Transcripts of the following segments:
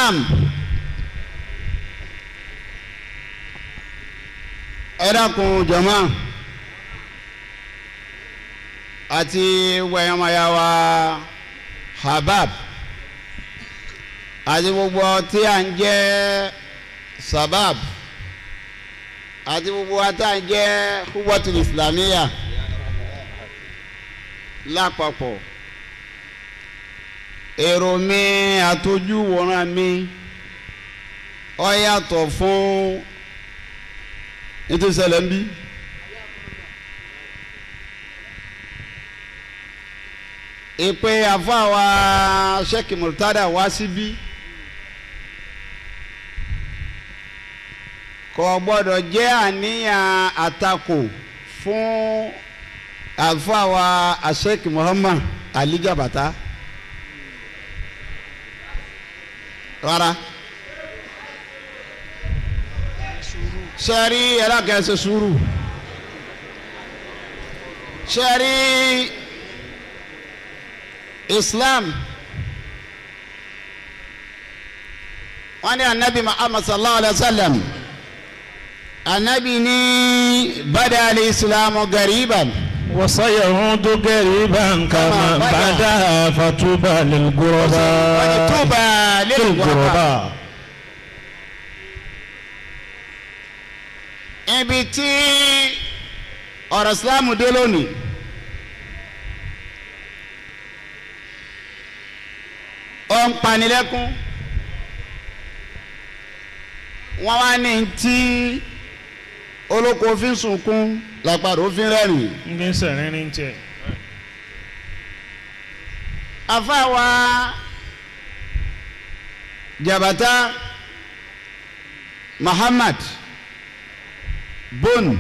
Naam. Ẹ dákun jàmáà àti wẹ̀yàmọ̀yàwá habab àti gbogbo tí à ń jẹ́ sabab àti gbogbo tí à ń jẹ́ kúbọ̀tù islamiyya lápapọ̀. Èrò mi àtọ́jú wòran mi ó yàtọ̀ fún nítorí ṣẹlẹ̀ ń bí. Ìpè àfáwà Sheikh Murtada wá síbí kò gbọ́dọ̀ jẹ́ àníyàn àtakò fún àfáwà Sheikh Muhammad Ali Jabata rárá. Sẹ́rí ẹ̀rọ kẹsẹ̀ sùúrù. Sẹ́rí Islam wọ́n ní anabi Muhammad sallallahu alayhi wa sallam anabi ní bada al-islamu gariban wa sayaudu gariban kama bada fatuba lil ghuraba. Tuba lil ghuraba. Ibi tí ọ̀rọ̀ Islam dé lónìí ó ń panilẹ́kún. Wọ́n wá ní tí olóko òfin sunkún lápàdé òfin rẹ́rìn. ń gbé sẹ̀rin ní tiẹ̀. Àfáwà Jabata Muhammad Bun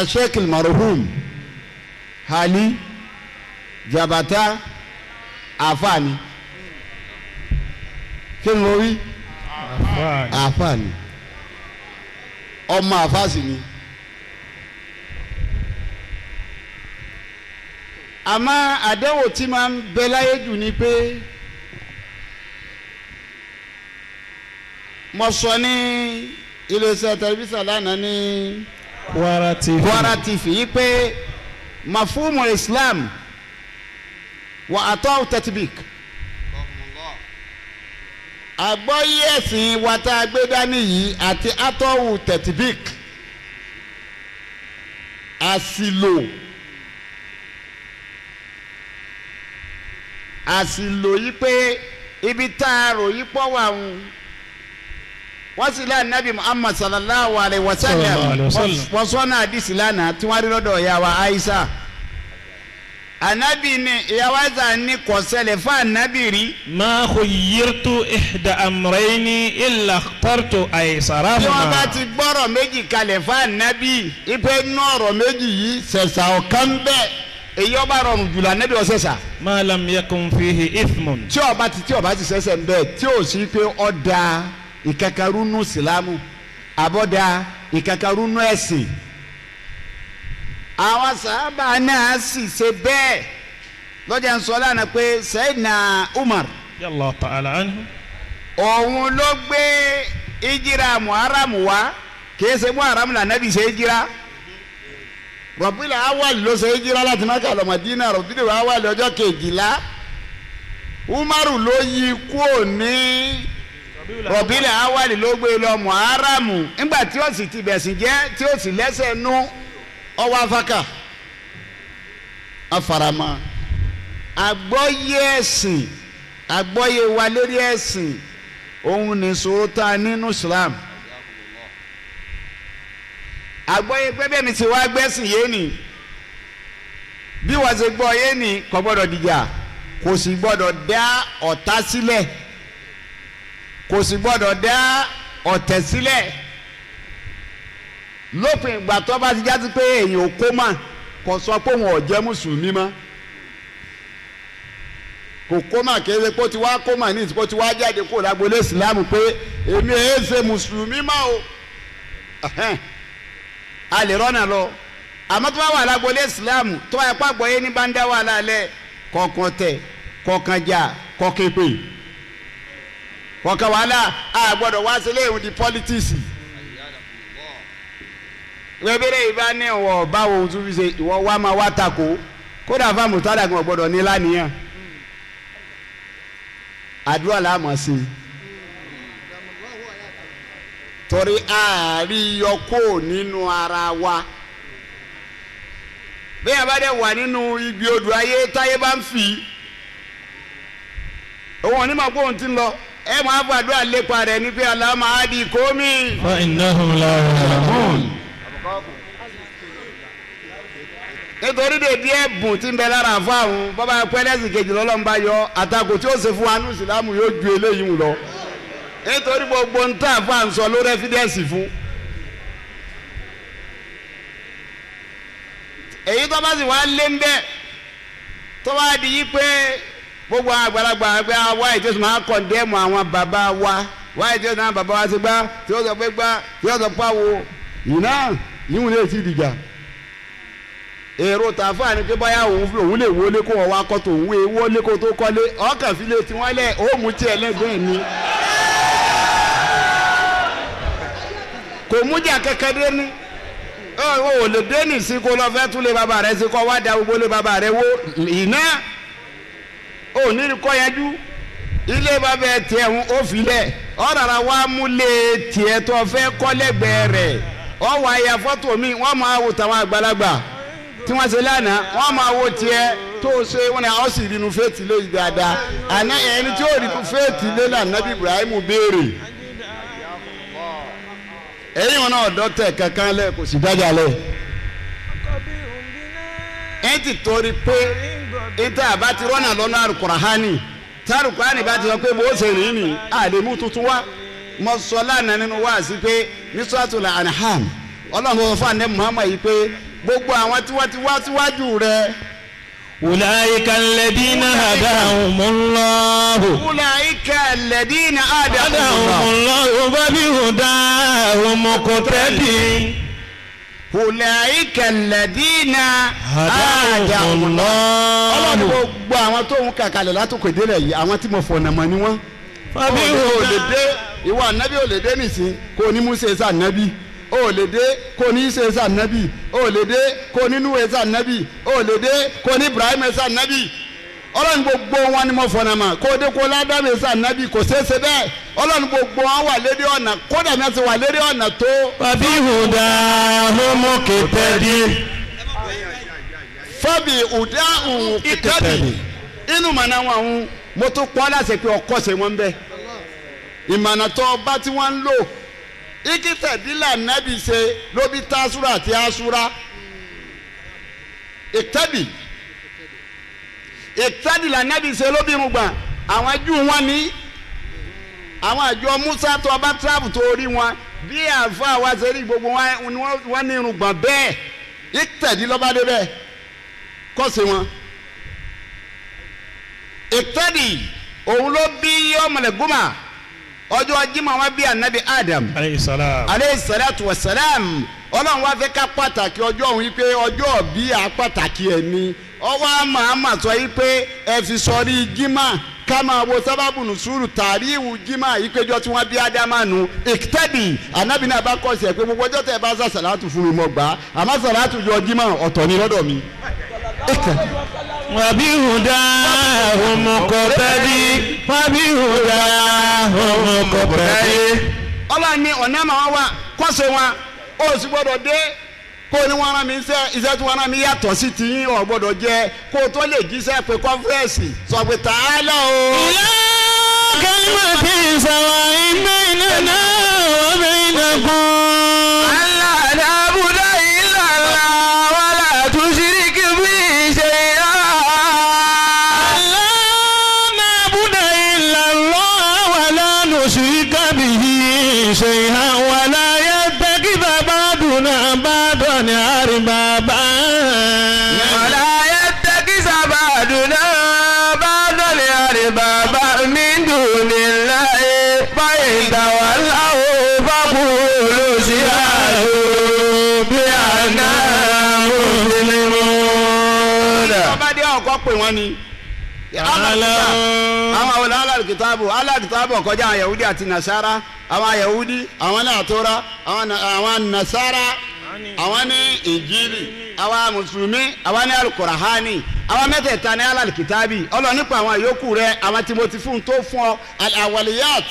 Sheikh al-Marhum Ali Jabata àfààní kí ni mo wí àfààní ọmọ àfààsì ni àmọ́ àdéhùn tí máa ń bẹ láyé jù ni pé mo sọ ní iléeṣẹ́ tẹlifíṣàn lánàá ní Kwara TV yìí pé mafumu Islam wa atọ́ tẹtibik àgbọ́yé ẹ̀sìn wa tá a gbé dání yìí àti atọ́wù tẹtibik àsìlò yìí pé ibi tá a rò yìí pọ̀ wà ń wọ́n sì lé Nabi Muhammad sallallahu alayhi wa sallam wọ́n sọ́nà àdìsí lánàá tí wọ́n rí lọ́dọ̀ ìyá wa Aisha. Anabi ni ìyá wa Aisha ní kò ṣẹlẹ̀ fún anabi rí. ma khuyyirtu ihda amrayni illa ikhtartu aysarahuma. bí wọ́n bá ti gbọ́rọ̀ méjì kalẹ̀ fún anabi ipe nú ọ̀rọ̀ méjì yìí ṣẹ̀ṣà ọ̀kan bẹ́ẹ̀ èyí ọba rọrùn jùlọ anabi ó ṣẹ̀ṣà. ma lam yakun fihi ithmun. tí ọba ti ṣẹ̀ṣẹ̀ ń bẹ́ẹ̀ tí ò sí pé ó da ìkakarunu silamu abọ́dá ìkakarunu ẹ̀sìn. Àwọn sàhábà náà sì ṣe bẹ́ẹ̀ lọ́jà ń sọ lánàá pé Sayyidina Umar yallahu ta'ala anhu òun ló gbé ìjìrà Muharram wá kìí ṣe Muharram là nàbì ṣe ìjìrà Rabiul Awwal ló ṣe ìjìrà láti Mákà lọ Mádínà Rabiul Awwal ọjọ́ 12 Umaru ló yí kúò ní Rabiul Awwal ló gbé lọ Muharram nígbà tí ó sì ti bẹ̀sìn jẹ́ tí ó sì lẹ́sẹ̀ nú ọwọ́ afaka afarama àgbọ́yé ẹ̀sìn àgbọ́yé wa lórí ẹ̀sìn òun ní sòótá nínú Islam àgbọ́yé pẹ́bẹ́ mi ti wá gbẹ́sìn yé ni bí wọ́n ṣe gbọ́ yé ni kò gbọ́dọ̀ dìjà kò sì gbọ́dọ̀ dá ọ̀tá sílẹ̀ kò sì gbọ́dọ̀ dá ọ̀tẹ̀ sílẹ̀ lópin ìgbà tó bá ti jáde pé èèyàn ò kó mà kò sọ pé òun ò jẹ́ mùsùlùmí mọ́ kò kó mà kéde kó ti wá kó mà ní ìsìnkú ti wá jáde kó lágbolé ìsìlámù pé èmi èé ṣe mùsùlùmí mọ́ o a lè rọ́nà lọ àmọ́ tó bá wà lágbolé ìsìlámù tó bá yẹ kó àgbọ̀yé ní bá ń dá wà lálẹ́ kọ̀ọ̀kan tẹ̀ kọkànjà kọkẹpẹ kọkàn wàhálà a gbọ́dọ̀ wá sílé ìwé di politics wẹ́bẹ̀rẹ̀ ìbá ní ọ̀wọ́ báwo tún fi ṣe ìwọ wá máa wá tako kódà fáwọn mùtádà kan gbọ́dọ̀ ní lánìyàn àdúrà láàmú sí torí àríyọkó nínú ara wa bí a bá dẹ̀ wà nínú ibi odò ayé táyé bá ń fi òun ò ní máa kó ohun tí ń lọ ẹ máa fàdúrà lépa rẹ̀ ní pé Allahumma hadi qawmi fa innahum la ya'lamun. nítorí dèdí ẹ̀bùn tí ń bẹ lára fáwọn bọ́bá pẹ́lẹ́sì kejì lọ́lọ́mbà yọ àtakò tí ó ṣe fún wa ní ìsìlámù yóò ju eléyìí mú lọ nítorí gbogbo ń tà fún àǹsọ ló rẹ́fídẹ́ǹsì fún. èyí tó bá sì wá lé ń bẹ́ẹ̀ tó bá di yí pé gbogbo àgbàlagbà ẹgbẹ́ wa ìjọsìn máa kọ̀ndẹ́mù àwọn bàbá wa wá ìjọsìn àwọn bàbá wa ti gbá tí ó sọ pé gbá tí ó sọ pàwọ́ ìná yíwùn lè ti dìjà èrò tàfà ni pé báyà òun lè wọlé kó wọn wá kọ́ tó òun wọlé kó tó kọ́lé ọkàn fi lè tí wọ́n lẹ̀ ó mú tiẹ̀ lẹ́gbẹ̀ẹ́ ni kò mú jà kẹ́kẹ́ dé ní ó lè dé nìsí kó lọ fẹ́ tún lé bàbá rẹ̀ sí kọ́ wá da gbogbo lé bàbá rẹ̀ wó ìná ó ní kọ́ yanjú ilé bàbá ẹ̀ tiẹ̀ ń ó filẹ̀ ọ̀rọ̀ wa mú lé tiẹ̀ tó fẹ́ kọ́ lẹ́gbẹ̀ẹ́ rẹ̀ ọ̀ wá ya fọ́tò mi wọ́n máa wò tàwọn àgbàlagbà tí wọ́n ṣe lánàá wọ́n máa wo tiẹ̀ tó ṣe wọ́n ní àwọn sì rinu fèètì lé dáadáa àná ẹni tí ó rinu fèètì lé lànàbí Ibrahim béèrè èyí wọn náà dọ́tẹ̀ kankan lẹ kò sì dájà lẹ ẹ ti torí pé ìta àbá ti rọ́nà lọ́nà àrùkùránì tí àrùkùránì bá ti sọ pé bó ṣe rìn ní àdèmú tuntun wá mo sọ lánàá nínú wáàsí pé ní Suratul An'am Ọlọ́run fún àná Muhammad yìí pé gbogbo àwọn tí wọ́n ti wá síwájú rẹ̀. Ulaika alladhina hadahumullahu. Ulaika alladhina hadahumullahu. Wa bihudahum muqtadi. Ulaika alladhina hadahumullahu. Ọlọ́run gbogbo àwọn tó ń kàkàlẹ̀ látòkè délẹ̀ yìí àwọn tí mo fọ̀nà mọ́ ni wọ́n. Fábí ò lè dé ìwọ ànábì ò lè dé nìsín kò ní mú ṣe sá ànábì. O lè dé kò ní ṣe sá nábì o lè dé kò ní nuwe sá nábì o lè dé kò ní Ibrahim sá nábì Ọlọ́run gbogbo wọn ni mo fọ̀nà mà kó dé kó ládàmé sá nábì kò ṣeéṣe bẹ́ẹ̀ Ọlọ́run gbogbo wọn wà lédè ọ̀nà kódà mi àti wà lédè ọ̀nà tó. Fàbí hùdà homo kìtẹ́dì. Fàbí hùdà òun kìtẹ́dì inú màná wọn mo tún pọ́ láṣẹ pé ọkọ̀ ṣe wọ́n bẹ́ẹ̀ ìmọ̀nà tó ọba tí wọ́n ń lò ikitẹ̀dílà nábì ṣe ló bí tásúrà àti asúrà ìtẹ́dìlà nábì ṣe ló bí irùngbọ̀n àwọn Júù wọn ní àwọn àjọ Musa tó ọba tíráàbù tó rí wọn bí àfa wa ṣe rí gbogbo wọn ní irùngbọ̀n bẹ́ẹ̀ ìtẹ̀dílọ́ba dé bẹ́ẹ̀ kọ́sì wọn ìtẹ́dì òun ló bí ọmọlẹ́gbọ́mà ọjọ́ Jímọ̀ wọn bí anabi Adam aleyhi salatu wa salam Ọlọ́run wá fẹ́ ká pàtàkì ọjọ́ òun yìí pé ọjọ́ bí a pàtàkì ẹ̀ ni ọwọ́ àmà sọ yìí pé ẹ fi sọrí Jímọ̀ ká máa wo sábàbù nùsùrù tàríwù Jímọ̀ yìí péjọ tí wọ́n bí Ádámà nù ìtẹ́bì anabi náà bá kọ́ sí ẹ pé gbogbo ọjọ́ tẹ̀ bá sá sàlátù fún mi mọ́ gbà á àmọ́ sàlátù jọ Jímọ̀ ọ̀tọ̀ ni lọ́dọ̀ mi. Wàbí hùdà homokọ̀tẹ́dì wàbí hùdà homokọ̀tẹ́dì. Ọlọ́run ní ọ̀nà máa wá kọ́sẹ̀ wọn ó sì gbọ́dọ̀ dé kó ní wọ́n rán mi iṣẹ́ tí wọ́n rán mi yàtọ̀ sí ti yín ò gbọ́dọ̀ jẹ́ kó o tó lè jíṣẹ́ pé kọ́fẹ́rẹ́sì sọ pé tààlà o. Ìlà kalimati sawa'in baynana wa baynakum. Allah na'budu illa Allah wa la tushrik bihi shay'an. شيئا ولا يتخذ بعضنا بعضا أربابا ولا يتخذ بعضنا بعضا أربابا من دون الله فإن تولوا فقولوا اشهدوا بأننا مسلمون. ọba dé ọkọ pé wọn ni àwọn alálùkìtàbù ọkọjá àwọn Yahudi àti Nasara àwọn Yahudi àwọn ní àtọ́ra àwọn Nasara àwọn ní Injili àwọn mùsùlùmí àwọn ní alukurahani àwọn mẹ́tẹ̀ẹ̀ta ní alálùkìtàbì Ọlọ́run nípa àwọn yòókù rẹ̀ àwọn tí mo ti fún tó fún ọ alawaliyat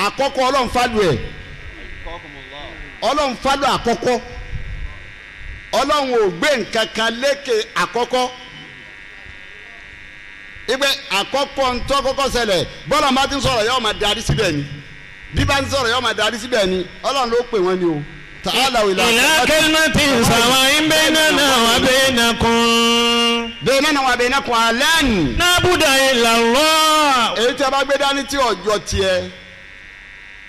àkọ́kọ́ Ọlọ́run fàdù ẹ̀ Ọlọ́run fàdù àkọ́kọ́ Ọlọ́run ò gbé nǹkan kan lékè àkọ́kọ́ ibẹ̀ àkọ́kọ́ ntọ́ kọ́kọ́ ṣẹlẹ̀ bọ́lá máa ti ń sọ̀rọ̀ yóò máa darí síbẹ̀ ni bí bá ń sọ̀rọ̀ yóò máa darí síbẹ̀ ni Ọlọ́run ló pè wọ́n ni o. ta'alaw ila kalimatin sawa'in baynana wa baynakum. baynana wa baynakum alan. na'budu illa Allah. èyí tí a bá gbé dání tí ọjọ́ tiẹ̀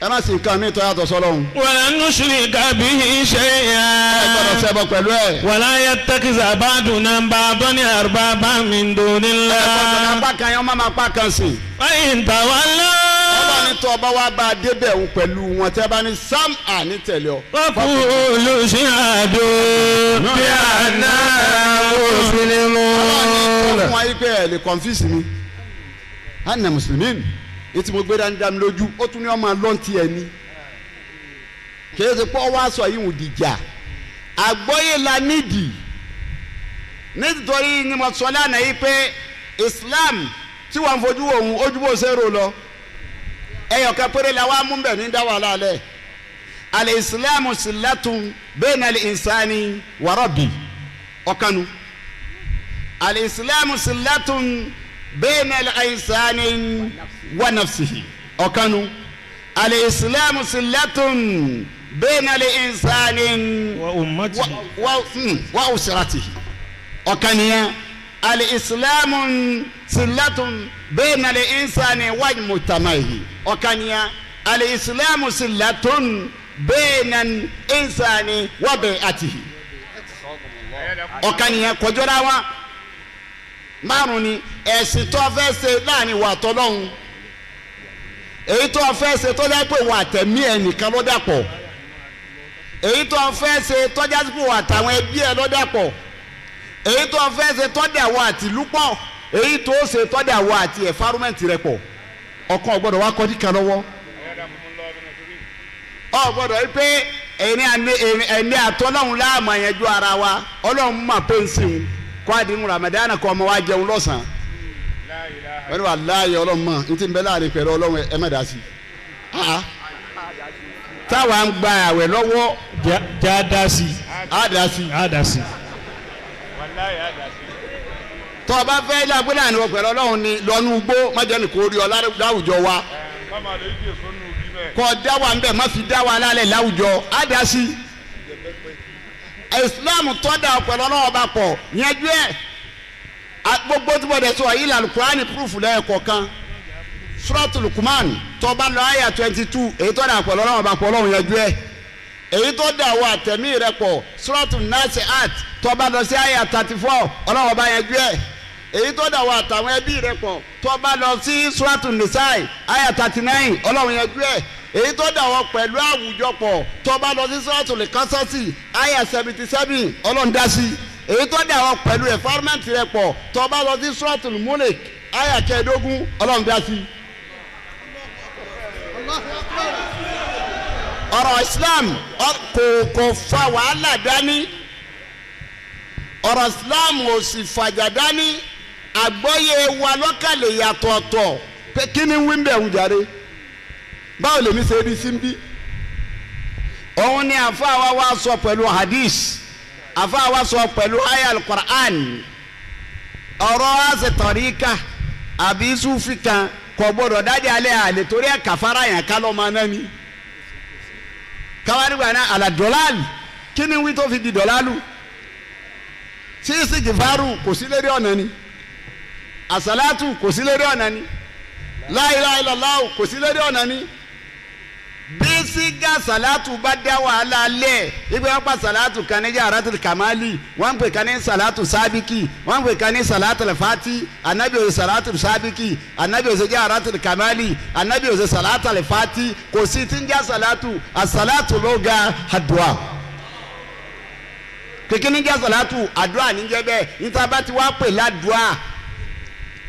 ẹ má sì nǹkan mi tó yàtọ̀ sọ́lọ́hun. wala nushrika bihi shay'an. ẹ gbọ́dọ̀ ṣẹbọ pẹ̀lú ẹ̀. wala yattakiza ba'duna ba'dan arbaban min dunillah. ẹ gbọ́dọ̀ apá kan yẹn máa apá kan sí. fa in tawallaw. Ọlọ́run tó ọba wa bá a débẹ̀ òun pẹ̀lú wọn tẹ́ bá ní sam àní tẹ̀lé ọ. faqulu shahadu bi anna muslimun. Ọlọ́run tó fún wa yí pé ẹ lè confuse mi. anna muslimin etí mo gbé dání dání lójú ó tún ní ọmọ lọ́ntì ẹ̀ ní. kì í ṣe pé ọwọ́ aṣọ yìí ń dìjà àgbọ́yé la nídìí nítorí ni mo sọ lánàá yìí pé Islam tí wọ́n fojú òun ojúbọ sẹ́rò lọ ẹ̀yọ̀kẹ́ péré la wá mú bẹ̀ ní dá wàhálà lẹ̀ al-Islamu sillatun bayna al-insani wa rabbi ọ̀kanu al-Islamu sillatun bayna al-insani wa nafsihi ọ̀kanu al-Islamu sillatun bayna al-insani wa ummatihi wa usratihi ọ̀kaniya al-Islamu sillatun bayna al-insani wa mujtama'ihi ọ̀kaniya al-Islamu sillatun bayna al-insani wa bai'atihi ọ̀kaniya kọjọ́ra wa márùn ni ẹ̀sìn tó fẹ́ ṣe láàrin wa tọ́lọ́hun èyí tó fẹ́ ṣe tó jẹ́ pé wà tẹ̀mí ẹnìkan ló dàpọ̀ èyí tó fẹ́ ṣe tó jẹ́ pé wà tàwọn ẹbí ẹ ló dàpọ̀ èyí tó fẹ́ ṣe tọ́dàwọ̀ àti lúpọ̀ èyí tó ṣe tọ́dàwọ̀ àti ẹ̀fárúmẹ̀ntì rẹ̀ pọ̀ ọ̀kan ọ̀gbọ́dọ̀ wá kọ́ díkan lọ́wọ́ ọ̀gbọ́dọ̀ yìí pé ẹ̀ní àtọ́lọ́hún láàmú ẹ̀yẹ́jú ara wa ọlọ́run mà pé ń sìn kọ́ àdínú Ramadan kọ́ ọmọ wa jẹun lọ́sàn-án wọ́n ní wà láàyè ọlọ́run mọ̀ ní ti ń bẹ láàrin pẹ̀lú ọlọ́run ẹ̀ mẹ́ta sí táwa ń gba àwẹ̀ lọ́wọ́ já dá sí tọ́ ọ bá fẹ́ ilé agbélé àná pẹ̀lú ọlọ́run ni lọ́nú igbó májọ ní kò rí ọ láwùjọ wa kọ́ dá wa ń bẹ̀ má fi dá wa lálẹ́ láwùjọ á dá sí Islam tọ́ da pẹ̀lú ọlọ́run ọba pọ̀ yẹnjú ẹ̀ gbogbo tí mo dẹ̀ sọ yìí lànà Kùránì proof lẹ́ẹ̀kọ̀ọ̀kan Suratul Luqman tó bá lọ àyà 22 èyí tọ́ da pẹ̀lú ọlọ́run ọba pọ̀ ọlọ́run yẹnjú ẹ̀ èyí tó dà wọ àtẹ̀mí rẹ pọ̀ Suratul Nasi'at tó bá lọ sí àyà 34 ọlọ́run ọba yẹnjú ẹ̀ èyí tó dà wọ àtàwọn ẹbí rẹ pọ̀ tó bá lọ sí Suratul Nisa'i àyà 39 ọlọ́run yẹnjú ẹ̀ èyí tó dà wọ pẹ̀lú àwùjọ pọ̀ tó bá lọ sí Suratul Qasasi àyà 77 ọlọ́run dá sí èyí tó dà wọ pẹ̀lú environment rẹ pọ̀ tó bá lọ sí Suratul Mulk àyà 15 ọlọ́run dá sí. ọ̀rọ̀ Islam kò fa wàhálà dání ọ̀rọ̀ Islam ò sì fàjà dání àgbọ́yé wa lọ́kàlẹ̀ yàtọ̀ọ̀tọ̀ pé kí ni wí ń bẹ̀ ń jàre báwo lèmi ṣe rí sí bí òun ni àfa wa sọ pẹ̀lú hadith àfa wa sọ pẹ̀lú ayal Qur'an ọ̀rọ̀ àṣẹ tọ̀ríkà àbí sufi kan kò gbọdọ̀ dájú alẹ́ àlè torí ẹ̀ kàfàrà yẹn kálọ̀ máa náà ni káwárí gbà náà àlà dọ̀làlù kí ni wí tó fi di dọ̀làlù tí ìsìnkìfàrù kò sí lérí ọ̀nà ni àsàlátù kò sí lérí ọ̀nà ni la ilaha illallah kò sí lérí ọ̀nà ni bí sígá sàlátù bá dá wàhálà lẹ̀ ibi wọn pa sàlátù kan ní jawharatul kamali wọn pè kan ní sàlátù sábìkì wọn pè kan ní sàlátù lẹ́fàtì anabi òsè sàlátù sábìkì anabi òsè jawharatul kamali anabi òsè sàlátù lẹ́fàtì kò sí tí ń já sàlátù àsàlátù ló ga àdúà kékeré ní já sàlátù àdúà níjẹ́ bẹ́ẹ̀ níta bá ti wá pè ládùá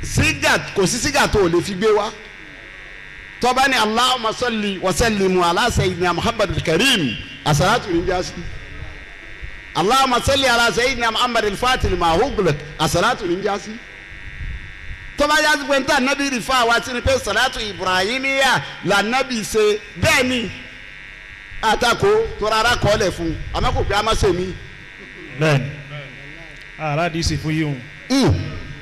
sígà kò sí sígà tó lè fi gbé wá tọ́ba ni Allahumma salli wa sallim ala sayyidina Muhammad al-Karim asalatu ní jásí Allahumma salli ala sayyidina Muhammad al-Fatih lima ughliq asalatu ní jásí tọ́ba jásí pé níta nábì rí fún àwa tí ni pé salatu Ibrahimiya la nábì ṣe bẹ́ẹ̀ ni àtakò tó rárá kọ́ lẹ̀ fún àmọ́ kò pé a má ṣe mí. bẹ́ẹ̀ni aládìsí fún yìí hùn.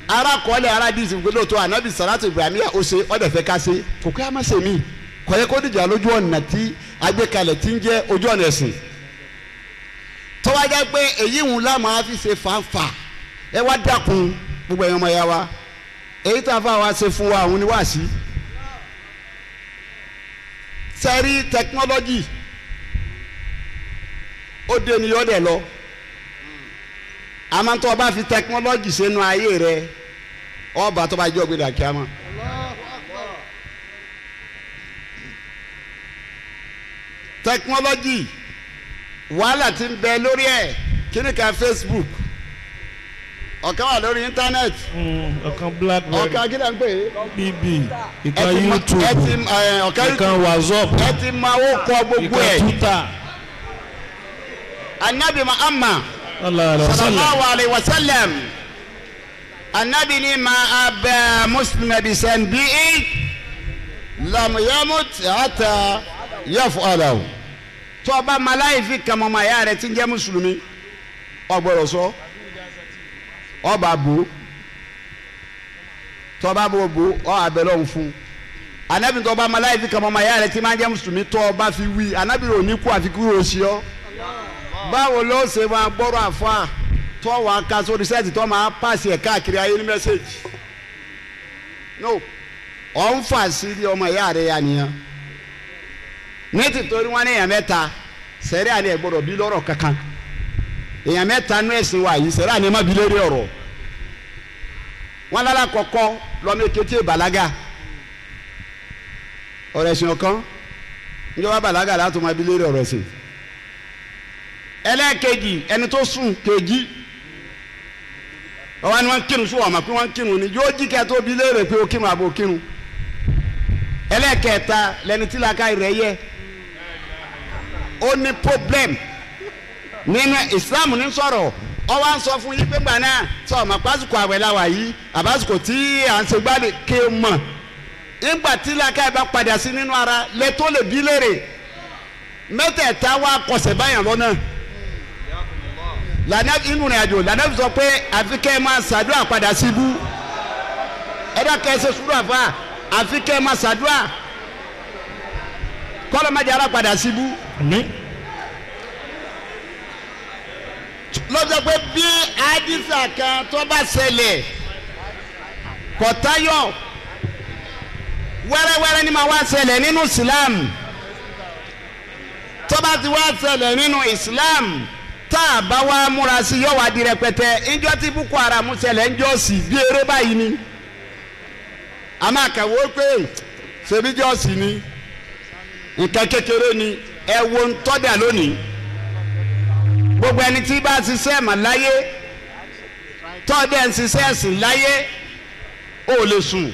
arakọọlẹ aradisi gbẹdọ tó anabi salatu Ibrahimiya ó ṣe ọdẹ fẹ́ ká ṣe kò kí a má ṣe mí kò yẹ kó dìjà lójú ọ̀nà tí agbékalẹ̀ tí ń jẹ́ ojú ọ̀nà ẹ̀sìn tọ́wájá pé èyí ń la máa fi ṣe fanfa ẹ wá dákun gbogbo ẹ̀yàn ọmọ ya wa èyí tá a fà wá ṣe fún wa òun ni wá sí sẹ́rí tẹkinọ́lọ́jì ó dé ni yọ́ dẹ̀ lọ àmọ́ tó o bá fi tẹkinọ́lọ́jì sínú ayé rẹ ọba tó bá jẹ́ ògbéda kíámà. tẹkinọ́lọ́jì wàhálà ti ń bẹ lórí ẹ̀ kíni ka Facebook ọ̀kan wà lórí íńtánẹ́ẹ̀tì. ọ̀kan BlackBerry ọ̀kan kí ló ń pè é. BB ìkan YouTube ìkan WhatsApp ẹ ti máa wó kọ gbogbo ẹ̀. ìkan Twitter. Anabi Muhammad sallallahu alayhi wa sallam anabi ni ma abẹ muslim bisan bii lam yamut ata yafu'alahu tọba malayifi kamama ya rẹ ti ń jẹ́ mùsùlùmí ọgbọrọ sọ ọba bu tọba bo bu ọ abẹlẹ òun fún anabi tọba malayifi kamama ya rẹ ti máa ń jẹ́ mùsùlùmí tọba fi wí anabi rò ní kú àfikún òsì ọ báwo ló ṣe máa gbọ́rọ̀ àfa tó wàá ka sórí sẹ́ẹ̀tì tó máa pàṣẹ ẹ̀ káàkiri ayé ní mẹ́sẹ̀gì no ọ̀ ń fà sí ní ọmọ ìyá rẹ̀ yà nìyẹn ní tìtorí wọn ní èèyàn mẹ́ta sẹ́rí àní ẹ̀ gbọ́dọ̀ bí lọ́rọ̀ kankan èèyàn mẹ́ta nú ẹ̀sìn wa yìí sẹ́rí àní ẹ̀ má bí lérí ọ̀rọ̀ wọn lára kọ̀kọ́ lọ́mọ èkété bàlágà ọ̀rọ̀ ẹ̀sìn ọ̀kan níjọba bàlágà látò má bí lérí ọ̀rọ̀ ẹ̀sìn ẹlẹ́ẹ̀kejì ẹni tó sùn kejì ọwọ́ ni wọ́n kírun sún ọ̀mà pé wọ́n kírun ni yóò jí kẹ́ẹ́ tó bi léèrè pé o kírun àbò kírun ẹlẹ́ẹ̀kẹta lẹni tí laka rẹ̀ yẹ ó ní problem nínú Islam ní sọ̀rọ̀ ọwọ́ à ń sọ fún yín pé gbà náà sọ ọ̀mà pásítọ̀ àwẹ̀ la wà yìí àbásìkò tí à ń ṣe gbálẹ̀ ké mọ̀ nígbà tí laka bá padà sí nínú ara lẹ́tọ́ lè bi léèrè mẹ́tẹ̀ẹ̀ta wà kọsẹ̀ báyàn lọ́nà lànà inú rìn àjò lànà sọ pé àfi kẹ́ ẹ máa ṣàdúrà padà síbú ẹ̀dá kẹ́ ẹ ṣe sùúrù àfa àfi kẹ́ ẹ máa ṣàdúrà kọ́lọ́ má jẹ́ ara padà síbú. lọ́jọ́ pé bí àdìsá kan tó bá ṣẹlẹ̀ kọ̀táyọ̀ wẹ́rẹ́wẹ́rẹ́ ni máa wá ṣẹlẹ̀ nínú Islam tó bá ti wá ṣẹlẹ̀ nínú Islam tá a bá wá múra sí yóò wá di rẹpẹtẹ ńjọ́ tí Boko Haram ṣẹlẹ̀ ńjọ́ sí bí eré báyìí ni a máa kàwé pé ṣebí jọ́ọ̀sì ni nǹkan kékeré ni ẹ wo ń tọ́jà lónìí gbogbo ẹni tí bá ṣiṣẹ́ mà láyé tọ́jà ń ṣiṣẹ́ ẹ̀sìn láyé ó lè sùn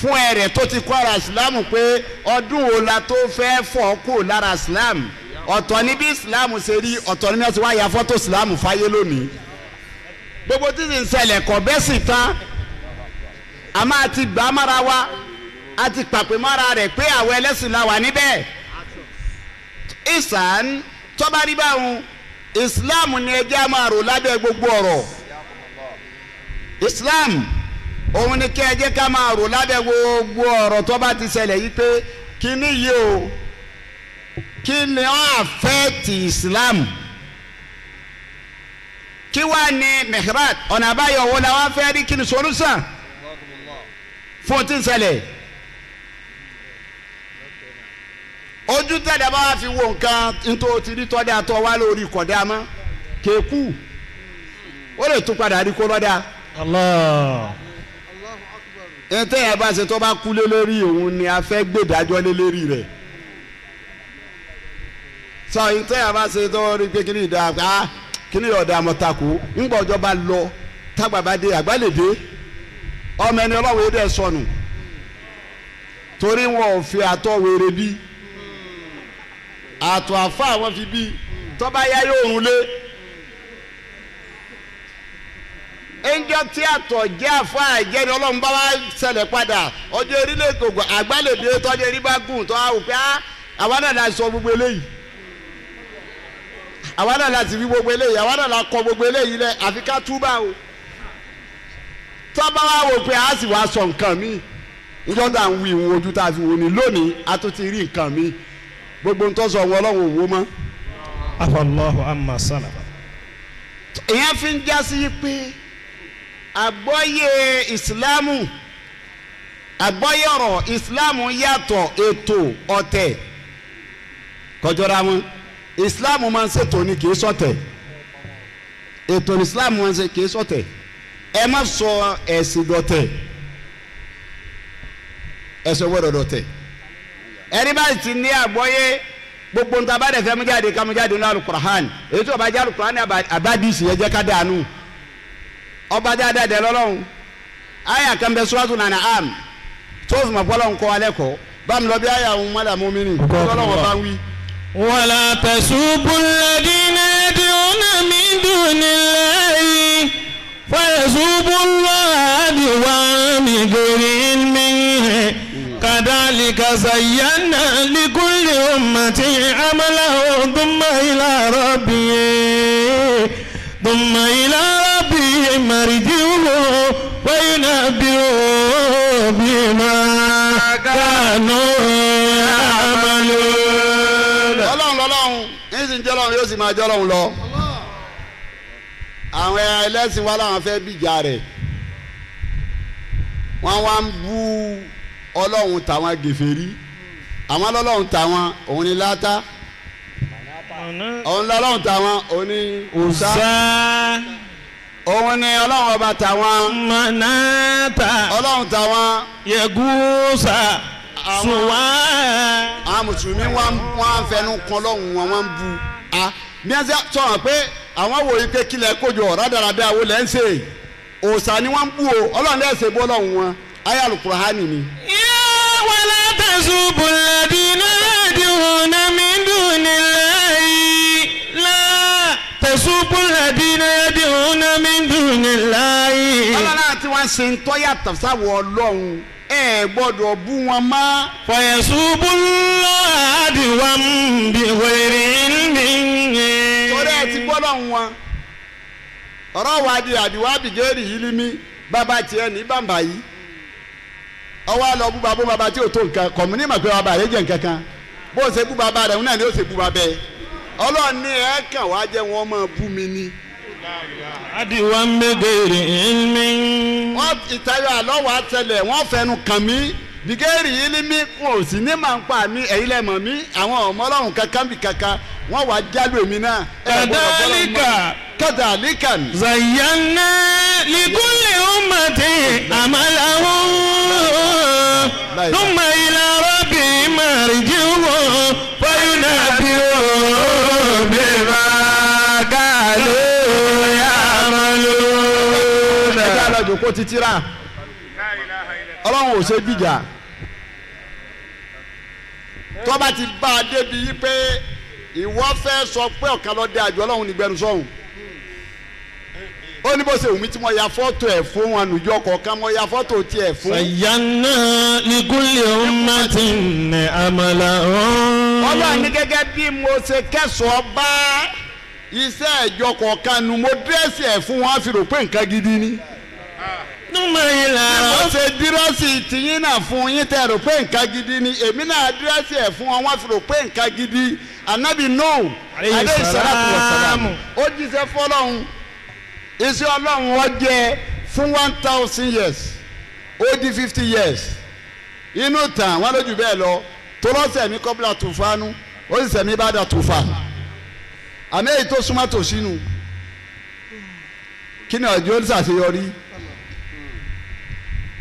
fún ẹ̀rẹ̀ tó ti kọ́ ara Islam pé ọdún wo la tó fẹ́ fọ́ kó lára Islam ọ̀tọ̀ ní bí Islam ṣe rí ọ̀tọ̀ ní bí wọ́n ti wá ya fọ́tò Islam fáyé lónìí gbogbo tí ń ṣẹlẹ̀ kọ̀ bẹ́ẹ̀ sì tán àmọ́ àti gbà mára wa àti pàpè mára rẹ̀ pé àwọn ẹlẹ́sìn la wà níbẹ̀ ìsàn tọ́ba rí báwọn Islam ni ẹjẹ́ á máa rò lábẹ́ gbogbo ọ̀rọ̀ Islam òun ni kí ẹjẹ́ ká máa rò lábẹ́ gbogbo ọ̀rọ̀ tọ́ba ti ṣẹlẹ̀ yìí pé kíní yìí o kí ni ó affect Islam kí wàá ní mihrat ọ̀nà àbáyọ wo la wá fẹ́ rí kí ni solution fún tí ń ṣẹlẹ̀ ojú tẹ̀lé bá wá fi wo nǹkan nítorí ti rí tọ́jà tó wá lórí kọ̀dá mọ́ kéku ó lè tún padà rí kó lọ́dà. Allah. ètò yẹn bá ṣe tó bá kú lé lórí òun ni a fẹ́ gbèdájọ́ lé lórí rẹ̀ sọ ètò yẹn bá ṣe tó rí pé kí ni ìdá kí ni ọ̀dà àmọ̀tàkù ńgbà ọjọ́ bá lọ tágbà bá dé àgbà lè dé ọmọ ẹni ọlọ́wọ́ yẹn dẹ̀ sọnù torí wọn ò fi àtọ̀ wèrè bí àtọ̀ àfa àwọn fi bí tọ́ba yá yóò rún lé ẹnjọ́ tí àtọ̀ jẹ́ àfa àjẹni ọlọ́run bá wá ṣẹlẹ̀ padà ọjọ́ erílẹ̀ ètò àgbálẹ̀dẹ tọ́jú erí bá gùn tọ́ àwọn òpin àwa náà la sọ gbogbo eléyìí àwa náà la ti fi gbogbo eléyìí àwa náà la kọ gbogbo eléyìí lẹ àfi ká túbà o tọ́ba wa wò pé a sì wá sọ nǹkan mi ìjọ tá à ń wí ìwọ̀n ojú tá a fi wò ní lónìí a tó ti rí nǹkan mi gbogbo ń tọ́sọ̀ wọn ọlọ́run òwò mọ́. afallahu amma salafa. ìyẹn fi ń já sí pé àgbọ́yé ìsìlámù àgbọ́yé ọ̀rọ̀ ìsìlámù yàtọ̀ ètò ọ̀tẹ̀ kọjọra wọn ìsìlámù máa ń ṣètò ní kì í ṣọ̀tẹ̀ ètò ní ìsìlámù máa ń ṣe kì í ṣọ̀tẹ̀ ẹ má sọ ẹ̀sìn dọ̀tẹ̀ ẹ̀sìn gbọ́dọ̀ dọ̀tẹ̀ ẹni báyìí ti ní àgbọ́yé gbogbo nta bá dẹ̀ fẹ́ mú jáde ká mú jáde ní alukur'an èyí tó bá jẹ́ alukur'an abadisi yẹ jẹ́ ká dànù ọba jáde dẹ̀ lọ́lọ́run àyà kan bẹ suratu An'am tó fi mọ̀ fọlọ́run kọ́ alẹ́ kọ́ bámu lọ bí àyà òun mọ́lá mọ́mìnì lọ́lọ́run bá ń wí. wala tasubbu alladhina yad'una min dunillahi fayasubbu Allaha adwan bighayri ilmin kadhalika zayyana likulli ummatin amalahum thumma ila rabbihim marji'uhum wa yunabbi'uhum bima kanu ya'malun. ọlọ́run ní sì ń jẹ́ ọlọ́run yóò sì máa jẹ́ ọlọ́run lọ. àwọn ẹlẹ́sìn wa làwọn fẹ́ bìjà rẹ̀ wọ́n wá ń bú ọlọ́run tàwọn gèfèrí àwọn ọlọ́run tàwọn òun ni Láta òun lọ́lọ́run tàwọn òun ni Uzza òun ni ọlọ́run ọba tàwọn Manata ọlọ́run tàwọn Yagusa Suwa. àwọn mùsùlùmí wọn fẹnu kan ọlọ́run wọn ń bu bí wọ́n sọ̀rọ̀ pé àwọn wòye pé kílẹ̀ kójọ rádaràdà wo lẹ́ ń ṣe òòṣà ni wọ́n ń bú o ọlọ́run lẹ́ẹ̀ ṣe bọ́ ọlọ́run wọn ayé Al-Qur'ani ni. wala tasubbu alladhina yad'una min dunillahi la tasubbu alladhina yad'una min dunillahi. ọlọ́run àti wọn ṣe ń tọ́yà tàfsáwọ̀ ọlọ́run ẹ gbọ́dọ̀ bú wọn mọ́. fayasubbu Allaha adwan bighayri ilmin. torí ẹ ti gbọ́dọ̀ wọn ọ̀rọ̀ wa di àdìwá bìgẹ́rì yìí límí bàbá tiẹ̀ ní bàbá yìí ọwọ́ àlọ́ bú bàbá tí ò tó nǹkan kọ̀mùní mà pé bàbá rẹ̀ jẹ́ nǹkan kan bó ṣe bú bàbá rẹ̀ náà ni ó ṣe bú bàbá ẹ̀ ọlọ́run ní ẹ̀ kàn wá jẹ́ wọn máa bú mi ni. adwan bighayri ilmin. wọ́n ìtayọ̀ àlọ́ wa tẹlẹ̀ wọ́n fẹnu kàn mí bìgẹ́rì yìí límí wọn ò sì ní màá ń pa mí ẹ̀yin lẹ́ mọ̀ mí àwọn ọmọ ọlọ́run kankan bì kankan wọ́n wá jálù èmi náà. kadhalika zayyana likulli ummatin amalahum thumma ila rabbihim marji'uhum fayunabbi'uhum bima kanu ya'malun. ẹ̀ka àlọ́jù kó ti tíra ọlọ́run ò ṣe gbìjà tọ́ba ti bá a débi yí pé ìwọ fẹ́ sọ pé ọ̀kan ló dé àjọ ọlọ́run nígbẹ́nu sọ́hùn ó ní bó ṣe wù mí tí mo ya fọ́tò ẹ̀ fún wọn ànújọ kọ̀ọ̀kan mo ya fọ́tò tiẹ̀ fún. sayyana likulli ummatin amalahum. ọlọ́run ní gẹ́gẹ́ bí mo ṣe kẹ́sọ̀ọ́ bá iṣẹ́ ìjọ kọ̀ọ̀kan nu mo dírẹ́sì ẹ̀ fún wọn fi rò pé nǹkan gidi ni. Númọ̀ ìlà. mo ṣe dírẹ́sì tìyín náà fún yín tẹ́ rò pé nǹkan gidi ni èmi náà dírẹ́sì ẹ̀ fún wọn wọ́n fi rò pé nǹkan gidi anabi Nuh alayhi salatu wa salam ó jíṣẹ́ fọlọ́run iṣẹ́ ọlọ́run wọ́n jẹ́ fún 1000 years ó di 50 years inú tàn wọ́n lójú bẹ́ẹ̀ lọ tó lọ́sẹ̀ mi kọ́bílà tùfánú ó sì sẹ̀mí bá dà tùfà àmì èyí tó súnmọ́ tòsínú kí ni ọjọ́ ó ṣàṣeyọrí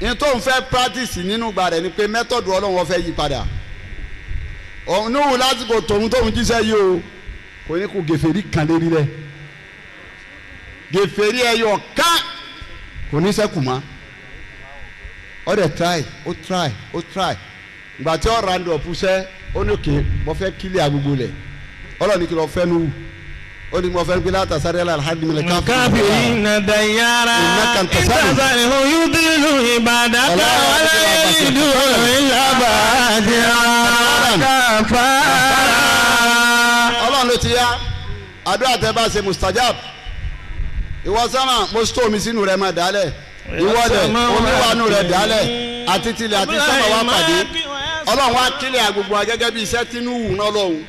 ní tó ń fẹ́ practice nínú ìgbà rẹ̀ ni pé mẹ́tọ̀dù ọlọ́run wọ́n fẹ́ yí padà òun níwò lásìkò tòun tóun jíṣẹ́ yìí o kò ní kó gèfèrí kan lérí rẹ̀ gèfèrí ẹyọ ká kò ní ṣẹ́kù mọ́ ó dẹ̀ try ìgbà tí ó round up ṣẹ́ ó ní òkè mo fẹ́ kílẹ̀ agbègbè lẹ̀ ọlọ́ọ̀ni kìlọ̀ fẹ́ nu ó ní mo fẹ́ gbé láta sáré la alhamdulilayi káfíìn na dayara ìtàsáré oyúdúró ìbàdàkà wàlá yẹlídù ìlàbàdìrà káfàrà. ọlọ́run ló ti yá àdúrà tẹ́ bá ṣe mustajab ìwọ sáma mo sọ omi sínú rẹ̀ máa dálẹ̀ ìwọ lẹ̀ omi wà nù rẹ̀ dálẹ̀ àti tilẹ̀ àti sábà wà pàdé ọlọ́run wá kílẹ̀ àgbègbè wa gẹ́gẹ́ bí iṣẹ́ tínú wù náà lọ́hùn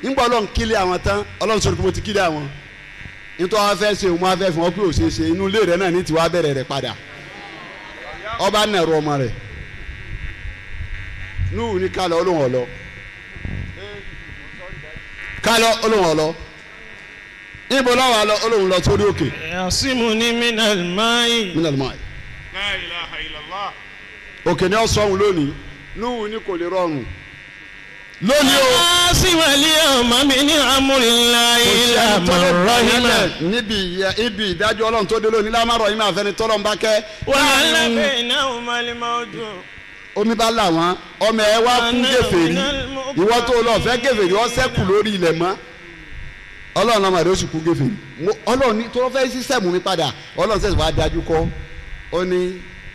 nígbà ọlọ́run kílẹ̀ àwọn tán ọlọ́run sọ̀rọ̀ kí mo ti kílẹ̀ àwọn nítorí wọn fẹ́ ṣe òun wọn fẹ́ fún wọn pé ò ṣe é ṣe inú ilé rẹ̀ náà ní tiwa bẹ̀rẹ̀ rẹ̀ padà ọba nàró ọmọ rẹ̀ núhù ní kálọ̀ olóhùn ọ̀lọ́ kálọ̀ olóhùn ọ̀lọ́ ibo lọ́wọ́ àlọ́ olóhùn lọ sórí òkè. yasimu ni minal mai. minal mai. La ilaha illallah. òkè ni ọ sọ̀hún lónìí núhù ní kò lè rọrùn lónìí o. síwájú ọmọ mi ní amúrìnlá ilé àmọ̀rọ̀hìnmá. níbi ìdájọ́ ọlọ́run tó dé lónìí lámàrọ̀hìnmá àfẹni tọ́lọ̀ ń bá kẹ́. wàhálà bẹ́ẹ̀ náà ó máa lè máa ojú. omi bá là wọ́n ọmọ ẹ wá kú gèfèrí ìwọ tó lọ fẹ́ gèfèrí ọ sẹ́kù lórí ilẹ̀ mọ́ ọlọ́run ọmọ rẹ ó sì kú gèfèrí ọlọ́run ní tó fẹ́ sísẹ̀mù mi padà ọlọ́run sẹ̀sẹ̀ wá dájú kọ́ ó ní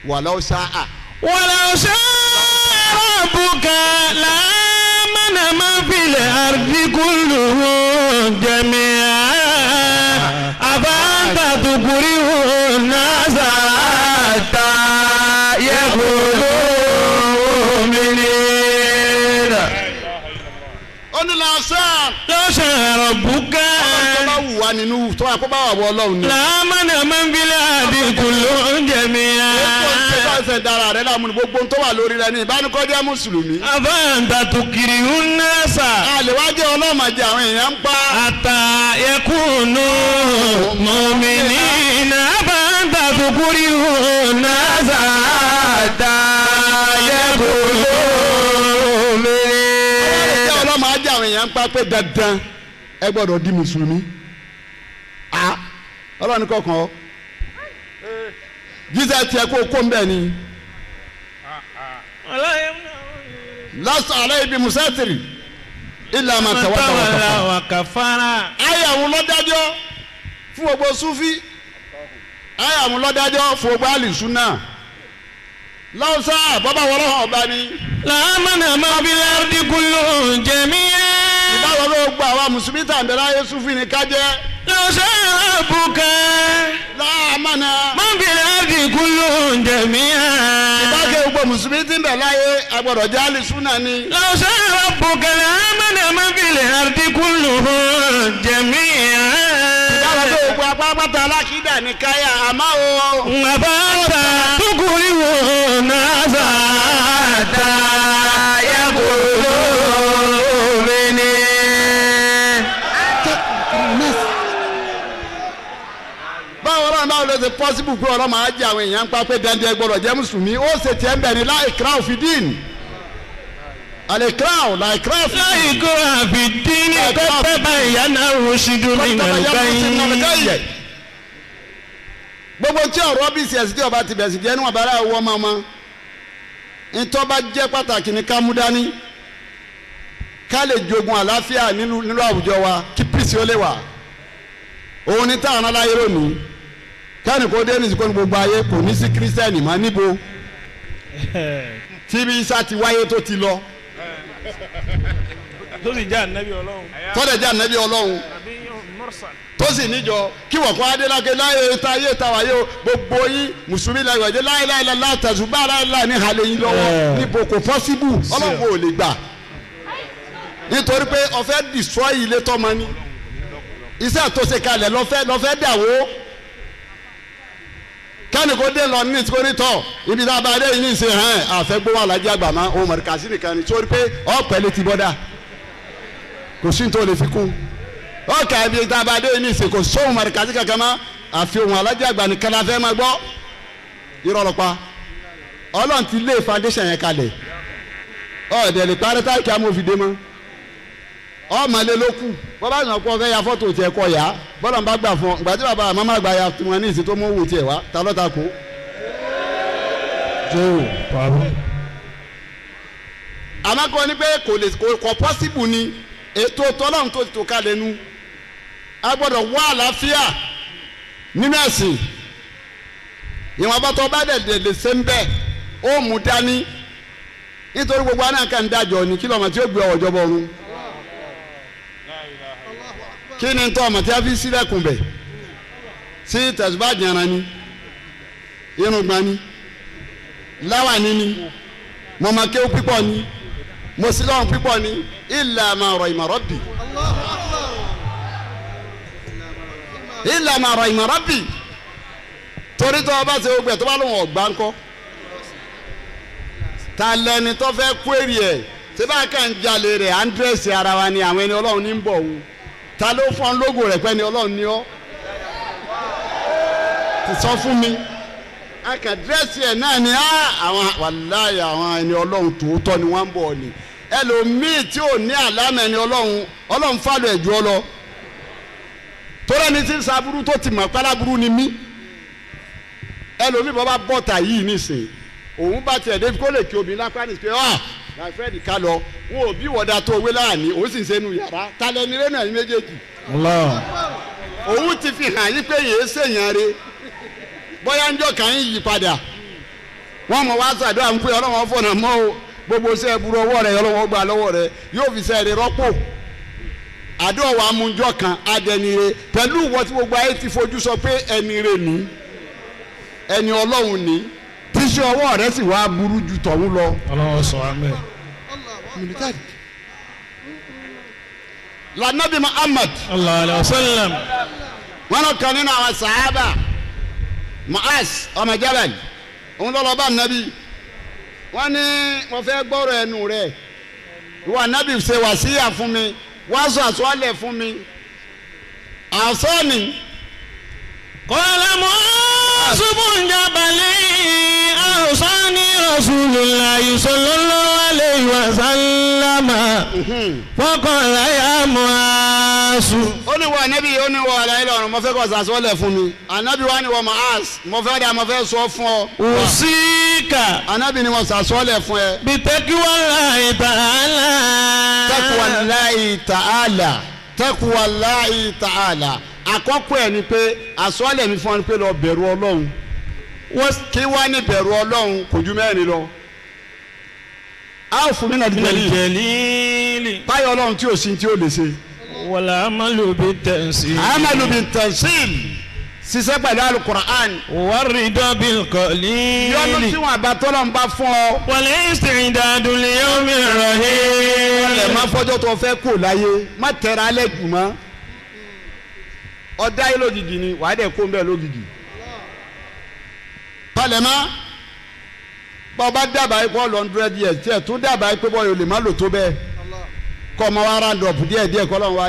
wàlá ọ̀ṣáà. wàlá ọ̀ṣáà rabbuka لمن من في الأرض كلهم جميعا أفأنت تكره الناس حتى يكونوا مؤمنين. لو شاء ربك لمن من في الأرض كلهم جميعا. dára rẹ láàmú ni gbogbo tó wà lórí rẹ ní ìbánikọ́jẹ́ mùsùlùmí. àbáǹdà tó kiri ń nẹ́sà. àlèwájú ọlọ́màjẹ àwọn èèyàn ń pa. àtàyẹkùnú mọ̀mìnì àbáǹdà tó kiri ń nẹ́sà. àtàyẹkùnú mọ̀mìnì. àlèwájú ọlọ́màjẹ àwọn èèyàn ń pa pé dandan ẹ gbọ́dọ̀ di mùsùlùmí. ọlọ́ni kọ̀ọ̀kan jíjẹ tiẹ̀ kó kó ń bẹ̀ ni. lásù alẹ́ ibi musátìrì ilà máa tẹ̀wọ́tà wà kàfàrà. ayé àwọn lọ́dájọ́ fún gbogbo sufi ayé àwọn lọ́dájọ́ fún gbogbo alìsúnà láwùsá bàbá wọlé hàn ọba ni. làámànà máa fi lẹ́rìí kúlò jẹ̀míyà. ìbáwọ̀ ló gba àwa mùsùlùmí tàǹdẹ̀rẹ̀ ayé sufi ni kájẹ́. lọ́sẹ̀ àbùkà. làámànà máa fi lẹ́rìí kúlò jẹ̀míyà. ìbáwọ̀ gbogbo mùsùlùmí tí ń bẹ̀ láyé agbọ̀dọ̀ jẹ́ alìsúnà ni. lọ́sẹ̀ àbùkà làámànà máa fi lẹ́rìí kúlò jẹ̀míyà. ìbáwọ̀ gbogbo apápátá alákìdá ní káyà àmọ́ o. àbáta tukuri wo nasa ta yakolo mene. báwo ló lè ṣe possible pé ọlọ́mọ ajé àwọn èèyàn ń pa pé dandan gbọ́dọ̀ jẹ́ mùsùlùmí ó ṣe tiẹ̀ ń bẹ̀ ní láìkírá òfìdín àlèkírá láìkírá òfìdín pẹ́pẹ́ báyìí yánà rúṣìdú nínú ìgbàyìn. gbogbo tí ọ̀rọ̀ bí sí ẹ̀sìn tí ọba ti bẹ̀sìn jẹ́ níwọ̀n bára owó ọmọ ọmọ ntọ́ bá jẹ́ pàtàkì ní ká mú dání ká lè jogun àlàáfíà nínú àwùjọ wa kí píìsì ó lè wà òun ní táwọn aláyé lónìí káàní kó dé nìsíkó ní gbogbo ayé kò ní sí kírísítẹ́nì mọ́ níbo tí bí isa ti wáyé tó ti lọ tó sì jẹ́ ànábì Ọlọ́run tó lè jẹ́ ànábì Ọlọ́run tó sì níjọ kí wọ́n kọ́ adélágé láyé ta ayé ta wáyé o gbogbo yín mùsùlùmí láyé wáyé láyé tẹ̀sùbá láyé ní halẹ̀ yín lọ́wọ́ níbo kò pọ́síbù Ọlọ́run ò lè gbà nítorí pé ó fẹ́ destroy ilé tọ́mọ ní iṣẹ́ tó ṣe kalẹ̀ lọ́fẹ́ dàwó kẹ́ni kó dé lọ ní ìtìkó nítọ̀ ibi tá a bá dé yìí ní ìṣe hàn àfẹ́gbówó alájí àgbà máa ohun mọ̀rìkàsí nìkan ni torí pé ọ̀pẹ́ lè ti bọ́dà kò sí ní tó lè fi kún ọ̀kà ibi tá a bá dé yìí ní ìṣe kò sóhun mọ̀rìkàsí kankan mọ́ àfi ohun alájí àgbà nìkan la fẹ́ máa gbọ́ ìrọ̀lọ́pàá Ọlọ́run ti lé foundation yẹn kalẹ̀ ọ̀ọ́dẹ̀ lè parí táìkì amófìdé mọ́ ọmọlé ló kù bọ́lá ìyàn kọ́ fẹ́ ya fọ́tò tiẹ̀ kọ́ ya bọ́lá ń bá gbà fún ọ gbàtí bàbá àmọ́ má gba ya wọn ní ìsìn tó mú owó tiẹ̀ wá ta ló ta kó àmọ́ kò ní pé kò possible ni ètò tọ́lọ́run tó ti tó kalẹ̀ nu a gbọ́dọ̀ wá àlàáfíà nínú ẹ̀sìn ìwọ̀n abátọ́ bá dẹ̀ lè ṣe ń bẹ́ẹ̀ ó mú dání nítorí gbogbo àná kan dájọ́ ni kí lọ́mọ tí ó gbé ọ̀jọ́ bọ̀ ọ̀run kí ni tọ́ ọmọ tí a fi sílẹ̀kùn bẹ̀ sí tẹ̀síbá jẹ̀rán ni irùngbọ̀n ni láwàní ni mọ̀mọ́kéwù pípọ̀ ni mọ̀sílọ́hún pípọ̀ ni illa ma rahima rabbi illa ma rahima rabbi torí tó o bá ṣe gbẹ tó bá lóun ọ̀gbá ńkọ́ ta lẹni tó fẹ́ kwérì ẹ̀ tí bá kàn jalè rẹ̀ à ń dírẹ́sì ara wa ni àwọn ẹni ọlọ́run ní ń bọ̀ wù ta ló fọ́n lógo rẹ̀ pẹ́ ni ọlọ́run ní ọ́ ti sọ fún mi a kàn dírẹ́sì ẹ̀ náà ni àwọn wàláyé àwọn ẹni ọlọ́run tòótọ́ ni wọ́n ń bọ̀ ni ẹlòmíì tí ò ní àlámà ẹni ọlọ́run fàlọ́ ẹ̀jú ọ lọ torí ẹni tí ń saburú tó ti mọ̀ pálábúrú ni mí ẹlòmíì bọ́ bá bọ́ta yìí nísìnyí òun bá tiẹ̀ débi kó lè kí obìnrin lápá ní pé my friend ká lọ wọn ò bí wọ́dà tó owó láàánú òun sì ń sẹ́nu yàrá talẹ́niré náà ní méjèèjì. òun ti fi hàn yí pé yèé sèyàn re bóyá ń jọ kàn ń yí padà wọ́n mọ̀ wá sàdúrà ń pè ọlọ́wọ́n fọ̀nà mọ́ o gbogbo sẹ́ burú ọwọ́ rẹ̀ ọlọ́wọ́n gbà lọ́wọ́ rẹ̀ yóò fi sẹ́ rẹ̀ rọ́pò àdúrà wa mú jọ kan adẹnire pẹ̀lú ìwọ tí gbogbo ayé ti fojú sọ pé ẹnire ní ẹni ọlọ́run ní tíṣe ọwọ́ rẹ̀ sì wá burú ju tọ̀hún lọ. ọlọ́wọ́ sọ amẹ́. lànàbí Muhammad. sallallahu alaihi wasallam. wọn lọ kàn nínú àwọn sàhábà Mu'az ọmọ Jabal òun lọ́lọ́ bá nàbí wọ́n ní mo fẹ́ gbọ́rọ̀ ẹnu rẹ̀ ìwà nàbí ṣe wàsíyà fún mi wá sọ àsọ́lẹ̀ fún mi àsọ́ni. qala Mu'az ibn Jabal awsani Rasulullahi sallallahu alaihi wasallam faqala ya Mu'az. ó ní wọ ànábì ó ní wọ àlàyé lọ́rùn mo fẹ́ kọ́ sàsọ́lẹ̀ fún mi ànábì wa ni wọ Mu'az mo fẹ́ sọ fún ọ. usika. ànábì ni mo sàsọ́lẹ̀ fún ẹ. bi taqwallahi ta'ala. taqwallahi ta'ala taqwallahi ta'ala àkọ́kọ́ ẹ̀ ni pé àsọ́lẹ̀ mi fún ọ ni pé lọ bẹ̀rù ọlọ́run kí wá ní bẹ̀rù ọlọ́run kò ju mẹ́rin lọ. a ò fún mi náà jẹ̀lílì. báyọ̀ ọlọ́run tí ò sí tí ó lè ṣe. wàlá amalu bi tansil. amalu bi tansil ṣiṣẹ́ pẹ̀lú alukur'an. wàrídọ́ bil qalili. yọnu tí wọn àbá tọ́lọ̀ ń bá fún ọ. wal istidadu li yawmir rahim. ẹ má fọjọ́ tó fẹ́ kó láyé má tẹ̀ra alẹ́ jù mọ́. ọ̀dá yìí lógìgì ni wàá dẹ̀ kó ń bẹ́ẹ̀ lógìgì. palẹ̀mọ́ bọ́ bá dábàá yìí kọ́ 100 years tí ẹ̀ tún dábàá yìí pé bọ́ yóò lè má lò tó bẹ́ẹ̀ kọ́ ọmọ wa round up díẹ̀ díẹ̀ kọ́ lọ́wọ́ wa.